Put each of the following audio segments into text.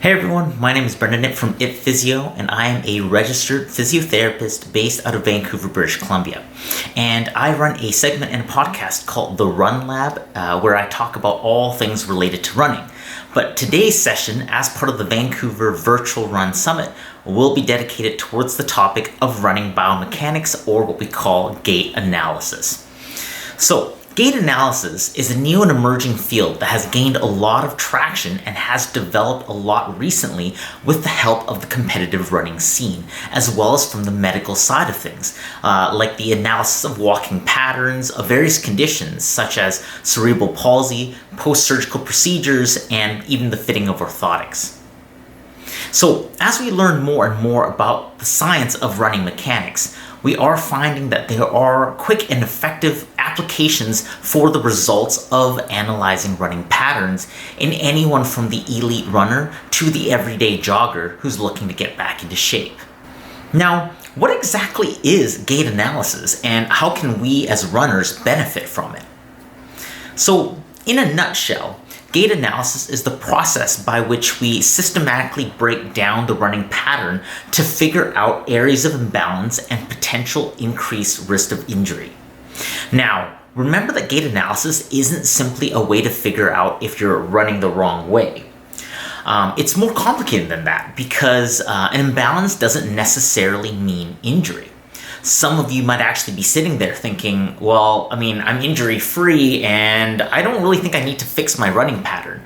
Hey everyone, my name is Brendon Ip from Ip Physio, and I am a registered physiotherapist based out of Vancouver, British Columbia. And I run a segment and a podcast called The Run Lab, where I talk about all things related to running. But today's session, as part of the Vancouver Virtual Run Summit, will be dedicated towards the topic of running biomechanics, or what we call gait analysis. So, gait analysis is a new and emerging field that has gained a lot of traction and has developed a lot recently with the help of the competitive running scene, as well as from the medical side of things, like the analysis of walking patterns of various conditions such as cerebral palsy, post-surgical procedures, and even the fitting of orthotics. So, as we learn more and more about the science of running mechanics, we are finding that there are quick and effective applications for the results of analyzing running patterns in anyone from the elite runner to the everyday jogger who's looking to get back into shape. Now, what exactly is gait analysis, and how can we as runners benefit from it? So, in a nutshell, gait analysis is the process by which we systematically break down the running pattern to figure out areas of imbalance and potential increased risk of injury. Now, remember that gait analysis isn't simply a way to figure out if you're running the wrong way. It's more complicated than that because an imbalance doesn't necessarily mean injury. Some of you might actually be sitting there thinking, well, I'm injury-free and I don't really think I need to fix my running pattern.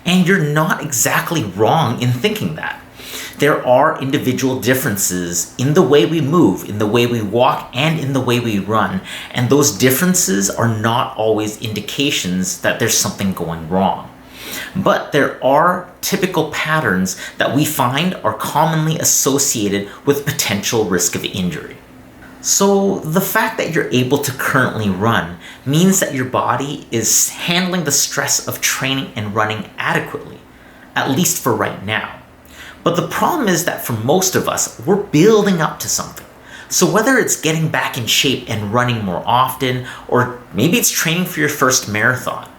And you're not exactly wrong in thinking that. There are individual differences in the way we move, in the way we walk, and in the way we run. And those differences are not always indications that there's something going wrong. But there are typical patterns that we find are commonly associated with potential risk of injury. So the fact that you're able to currently run means that your body is handling the stress of training and running adequately, at least for right now. But the problem is that for most of us, we're building up to something. So whether it's getting back in shape and running more often, or maybe it's training for your first marathon,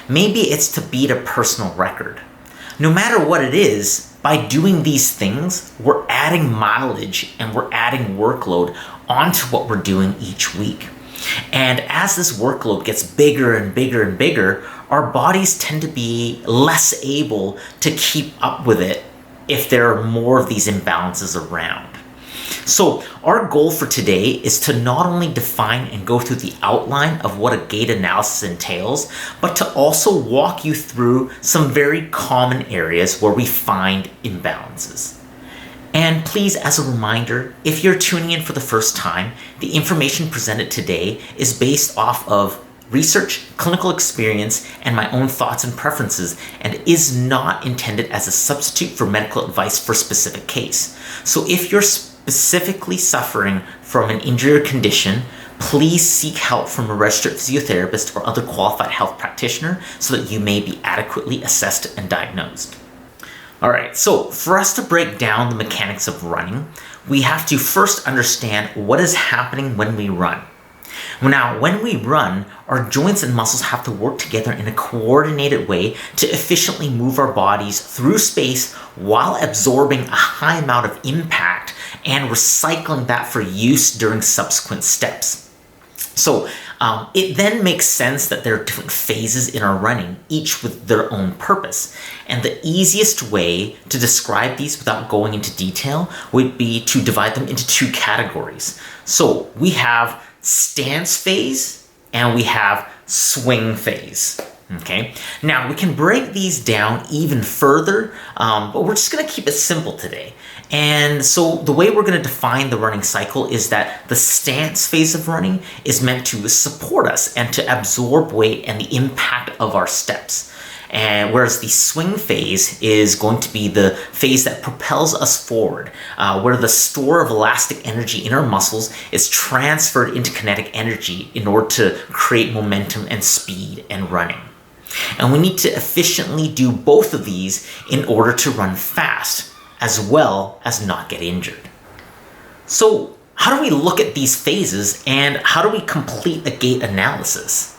maybe it's to beat a personal record. No matter what it is, by doing these things, we're adding mileage and we're adding workload onto what we're doing each week. And as this workload gets bigger and bigger and bigger, our bodies tend to be less able to keep up with it if there are more of these imbalances around. So our goal for today is to not only define and go through the outline of what a gait analysis entails, but to also walk you through some very common areas where we find imbalances. And please, as a reminder, if you're tuning in for the first time, the information presented today is based off of research, clinical experience, and my own thoughts and preferences, and is not intended as a substitute for medical advice for a specific case. So if you're specifically suffering from an injury or condition, please seek help from a registered physiotherapist or other qualified health practitioner so that you may be adequately assessed and diagnosed. Alright, so for us to break down the mechanics of running, we have to first understand what is happening when we run. Now, when we run, our joints and muscles have to work together in a coordinated way to efficiently move our bodies through space while absorbing a high amount of impact and recycling that for use during subsequent steps. So it then makes sense that there are different phases in our running, each with their own purpose. And the easiest way to describe these without going into detail would be to divide them into two categories. So we have stance phase and we have swing phase. Okay, now we can break these down even further, but we're just going to keep it simple today. And so the way we're going to define the running cycle is that the stance phase of running is meant to support us and to absorb weight and the impact of our steps. And whereas the swing phase is going to be the phase that propels us forward, where the store of elastic energy in our muscles is transferred into kinetic energy in order to create momentum and speed and running. And we need to efficiently do both of these in order to run fast, as well as not get injured. So how do we look at these phases and how do we complete a gait analysis?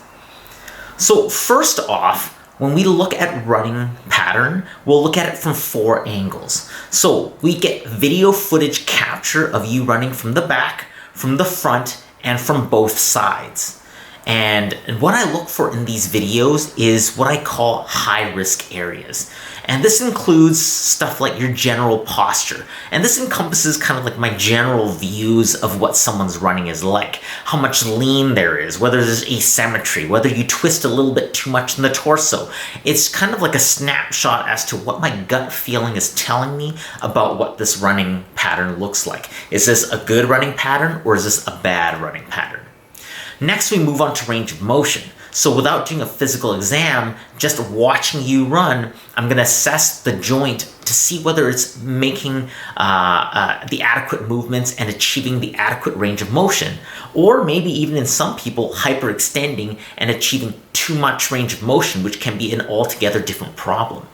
So first off, when we look at running pattern, we'll look at it from 4 angles. So we get video footage capture of you running from the back, from the front, and from both sides. And what I look for in these videos is what I call high-risk areas. And this includes stuff like your general posture. And this encompasses kind of like my general views of what someone's running is like, how much lean there is, whether there's asymmetry, whether you twist a little bit too much in the torso. It's kind of like a snapshot as to what my gut feeling is telling me about what this running pattern looks like. Is this a good running pattern or is this a bad running pattern? Next, we move on to range of motion. So without doing a physical exam, just watching you run, I'm going to assess the joint to see whether it's making the adequate movements and achieving the adequate range of motion. Or maybe even in some people, hyperextending and achieving too much range of motion, which can be an altogether different problem.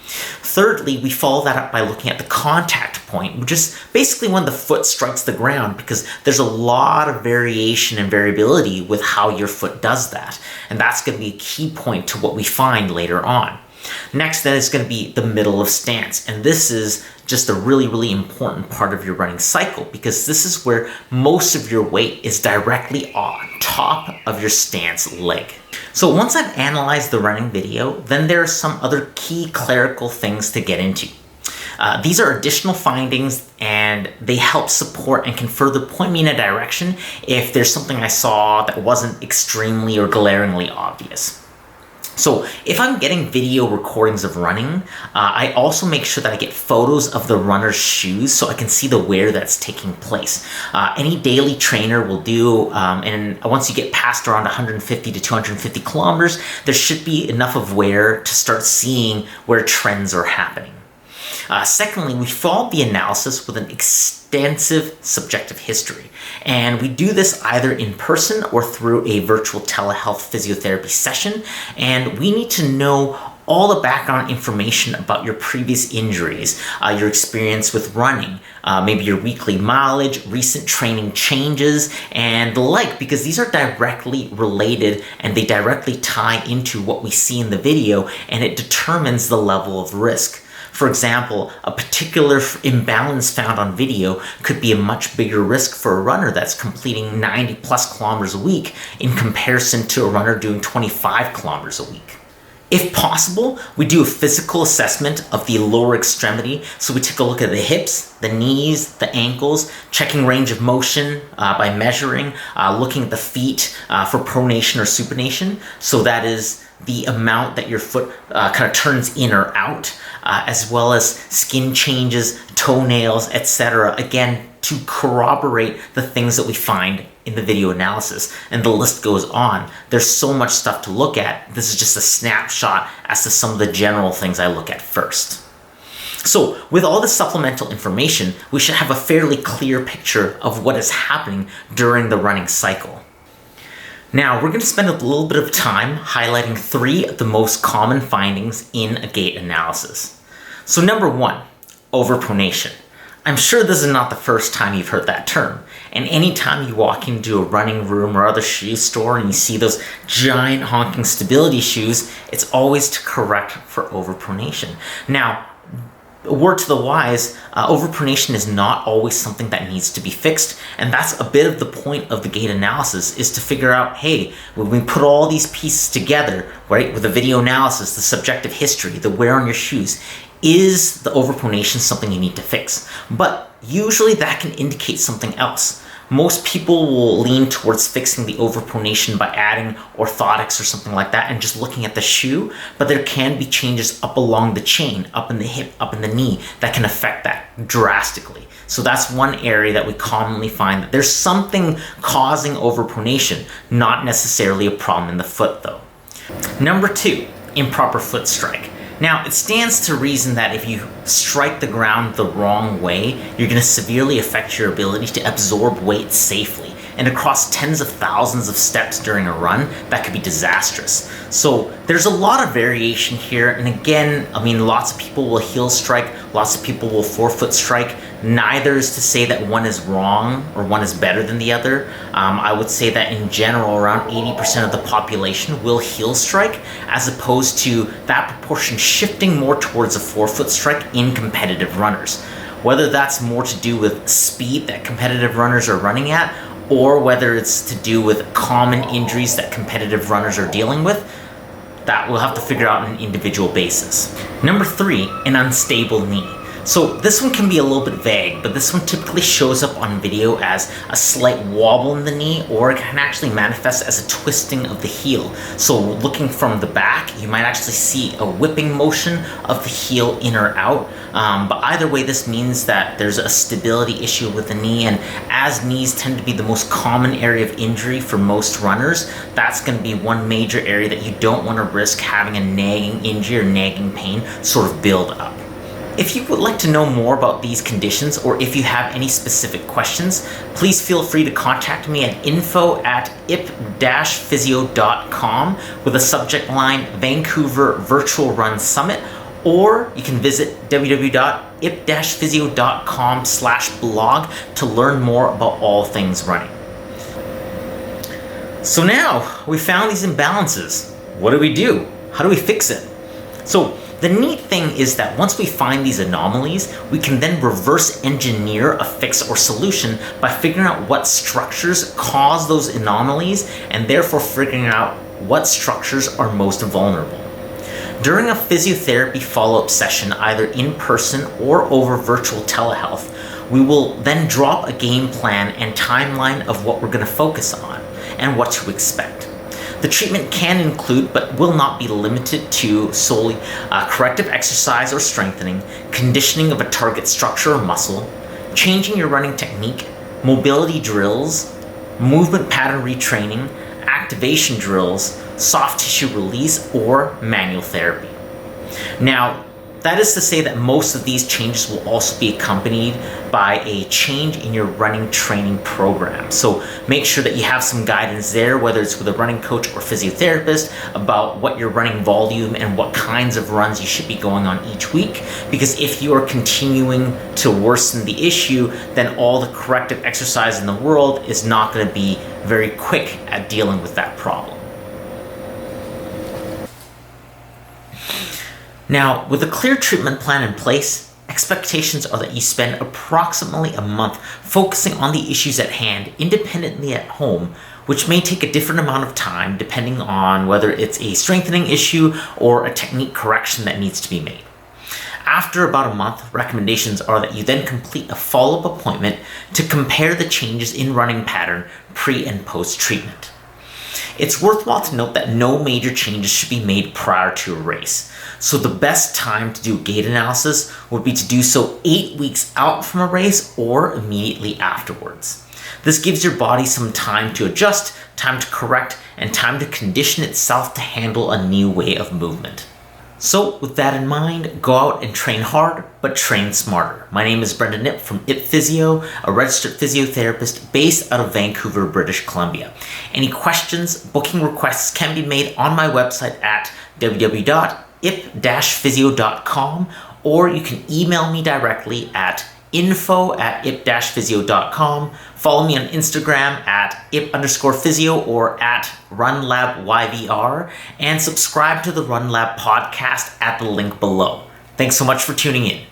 Thirdly, we follow that up by looking at the contact point, which is basically when the foot strikes the ground, because there's a lot of variation and variability with how your foot does that. And that's going to be a key point to what we find later on. Next, then, is going to be the middle of stance. And this is just a really, really important part of your running cycle, because this is where most of your weight is directly on top of your stance leg. So once I've analyzed the running video, then there are some other key clerical things to get into. These are additional findings, and they help support and can further point me in a direction if there's something I saw that wasn't extremely or glaringly obvious. So if I'm getting video recordings of running, I also make sure that I get photos of the runner's shoes so I can see the wear that's taking place. Any daily trainer will do, and once you get past around 150 to 250 kilometers, there should be enough of wear to start seeing where trends are happening. Secondly, we followed the analysis with an extensive subjective history. And we do this either in person or through a virtual telehealth physiotherapy session. And we need to know all the background information about your previous injuries, your experience with running, maybe your weekly mileage, recent training changes, and the like, because these are directly related and they directly tie into what we see in the video, and it determines the level of risk. For example, a particular imbalance found on video could be a much bigger risk for a runner that's completing 90 plus kilometers a week in comparison to a runner doing 25 kilometers a week. If possible, we do a physical assessment of the lower extremity. So we take a look at the hips, the knees, the ankles, checking range of motion by measuring, looking at the feet for pronation or supination. So that is the amount that your foot kind of turns in or out, as well as skin changes, toenails, etc. Again, to corroborate the things that we find in the video analysis. And the list goes on. There's so much stuff to look at. This is just a snapshot as to some of the general things I look at first. So with all this supplemental information, we should have a fairly clear picture of what is happening during the running cycle. Now, we're going to spend a little bit of time highlighting 3 of the most common findings in a gait analysis. So number 1, overpronation. I'm sure this is not the first time you've heard that term. And anytime you walk into a running room or other shoe store and you see those giant honking stability shoes, it's always to correct for overpronation. Now, a word to the wise, overpronation is not always something that needs to be fixed, and that's a bit of the point of the gait analysis, is to figure out, hey, when we put all these pieces together, right, with the video analysis, the subjective history, the wear on your shoes, is the overpronation something you need to fix? But usually that can indicate something else. Most people will lean towards fixing the overpronation by adding orthotics or something like that and just looking at the shoe, but there can be changes up along the chain, up in the hip, up in the knee, that can affect that drastically. So that's one area that we commonly find that there's something causing overpronation, not necessarily a problem in the foot though. Number 2, improper foot strike. Now, it stands to reason that if you strike the ground the wrong way, you're going to severely affect your ability to absorb weight safely. And across tens of thousands of steps during a run, that could be disastrous. So there's a lot of variation here. And again, I mean, lots of people will heel strike, lots of people will forefoot strike. Neither is to say that one is wrong or one is better than the other. I would say that in general, around 80% of the population will heel strike, as opposed to that proportion shifting more towards a forefoot strike in competitive runners. Whether that's more to do with speed that competitive runners are running at, or whether it's to do with common injuries that competitive runners are dealing with, that we'll have to figure out on an individual basis. Number 3, an unstable knee. So this one can be a little bit vague, but this one typically shows up on video as a slight wobble in the knee, or it can actually manifest as a twisting of the heel. So looking from the back, you might actually see a whipping motion of the heel in or out. But either way, this means that there's a stability issue with the knee, and as knees tend to be the most common area of injury for most runners, that's going to be one major area that you don't want to risk having a nagging injury or nagging pain sort of build up. If you would like to know more about these conditions, or if you have any specific questions, please feel free to contact me at info@ip-physio.com with a subject line Vancouver Virtual Run Summit, or you can visit www.ip-physio.com/blog to learn more about all things running. So now we found these imbalances. What do we do? How do we fix it? So the neat thing is that once we find these anomalies, we can then reverse engineer a fix or solution by figuring out what structures cause those anomalies, and therefore figuring out what structures are most vulnerable. During a physiotherapy follow-up session, either in person or over virtual telehealth, we will then drop a game plan and timeline of what we're going to focus on and what to expect. The treatment can include, but will not be limited to, solely corrective exercise or strengthening, conditioning of a target structure or muscle, changing your running technique, mobility drills, movement pattern retraining, activation drills, soft tissue release, or manual therapy. Now, that is to say that most of these changes will also be accompanied by a change in your running training program. So make sure that you have some guidance there, whether it's with a running coach or physiotherapist, about what your running volume and what kinds of runs you should be going on each week. Because if you are continuing to worsen the issue, then all the corrective exercise in the world is not going to be very quick at dealing with that problem. Now, with a clear treatment plan in place, expectations are that you spend approximately a month focusing on the issues at hand independently at home, which may take a different amount of time depending on whether it's a strengthening issue or a technique correction that needs to be made. After about a month, recommendations are that you then complete a follow-up appointment to compare the changes in running pattern pre and post treatment. It's worthwhile to note that no major changes should be made prior to a race. So the best time to do a gait analysis would be to do so 8 weeks out from a race or immediately afterwards. This gives your body some time to adjust, time to correct, and time to condition itself to handle a new way of movement. So with that in mind, go out and train hard, but train smarter. My name is Brendon Ip from Ip Physio, a registered physiotherapist based out of Vancouver, British Columbia. Any questions, booking requests can be made on my website at www.ip-physio.com, or you can email me directly at info@ip-physio.com. Follow me on Instagram at ip_physio or at runlabyvr, and subscribe to the Run Lab podcast at the link below. Thanks so much for tuning in.